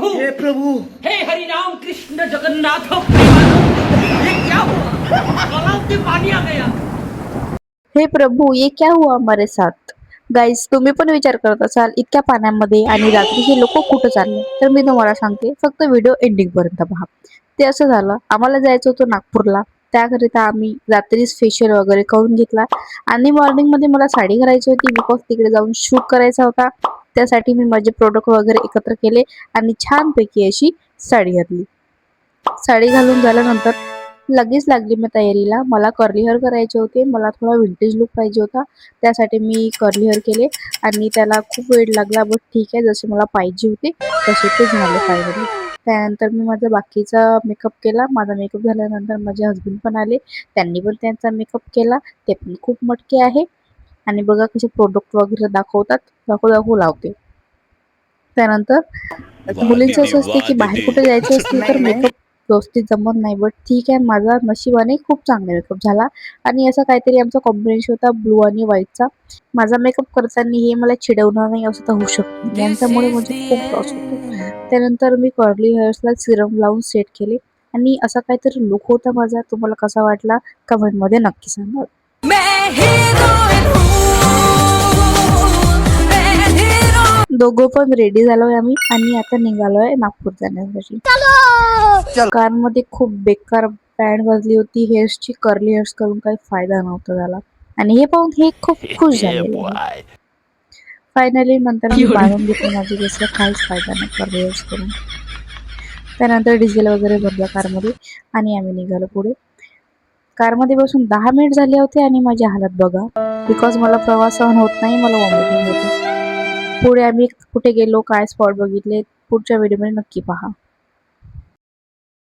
प्रभु, हे प्रभु, हे हरि राम कृष्ण जगन्नाथ प्रेमानंद, ये क्या हुआ? तालाब में पानी आ गया। हे प्रभू ये क्या हुआ हमारे साथ। गाईज तुम्ही पण विचार करत असाल इतक्या पाण्यामध्ये आणि रात्रीचे लोक कुठं चालले, तर मी तुम्हाला सांगते फक्त व्हिडिओ एंडिंग पर्यंत पहा. ते असं झालं, आम्हाला जायचं होतं नागपूरला. त्याकरिता आम्ही रात्रीच फेशियल वगैरे करून घेतला आणि मॉर्निंग मध्ये मला साडी घालायची होती बिकॉज तिकडे जाऊन शूट करायचा होता. त्यासाठी मी माझे प्रोडक्ट वगैरे एकत्र केले आणि छानपैकी अशी साडी घातली. साडी घालून झाल्यानंतर लगेच लागली मी तयारीला. मला कर्ली हेअर करायचे होते, मला थोडा विंटेज लुक पाहिजे होता. त्यासाठी मी कर्ली हेअर केले आणि त्याला खूप वेळ लागला, बट ठीक आहे, जसे मला पाहिजे होते तसे ते झाले फायनली. त्यानंतर मी माझा बाकीचा मेकअप केला. माझा मेकअप झाल्यानंतर माझे हस्बंड पण आले, त्यांनी पण त्यांचा मेकअप केला. ते पण खूप मटके आहे आणि बघा कसे प्रोडक्ट वगैरे दाखवतात, दाखवू लावते. त्यानंतर मुलींचं असं असते की बाहेर कुठे जायचं असते तर मेकअप व्यवस्थित जमत नाही, बट ठीक आहे, माझा नशिबाने खूप चांगला मेकअप झाला. आणि असं काहीतरी आमचा कॉम्बिनेशन होता ब्लू आणि व्हाईटचा. माझा मेकअप करताना हे मला चिडवणार नाही असं तर होऊ शकतं, यांच्यामुळे म्हणजे खूप लॉस होतो. त्यानंतर मी कर्ली हेअर्सला सिरम लावून सेट केले आणि असा काहीतरी लुक होता माझा. तुम्हाला कसा वाटला कमेंटमध्ये नक्की सांगा. दोघं पण रेडी झालोय आम्ही आणि आता निघालोय नागपूर जाण्यासाठी. कारमध्ये खूप बेकार बँड वाजली होती हेअर्सची. कर्ली हेअर्स करून काही फायदा नव्हता झाला आणि हे पाहून हे खूप खुश झालेले आहे. फायनली नंतर मी बांधून घेतलं माझे केस, काहीच फायदा नाही कर्ली हेअर्स करून. त्यानंतर डिझेल वगैरे भरलं कारमध्ये आणि आम्ही निघालो पुढे. कारमध्ये बसून 10 मिनिट झाले होते आणि माझी हालत बघा, बिकॉज मला प्रवास सहन होत नाही, मला वॉमिटिंग होते. पुढे आम्ही कुठे गेलो, काय स्पॉट बघितले, पुढच्या व्हिडिओमध्ये नक्की पहा.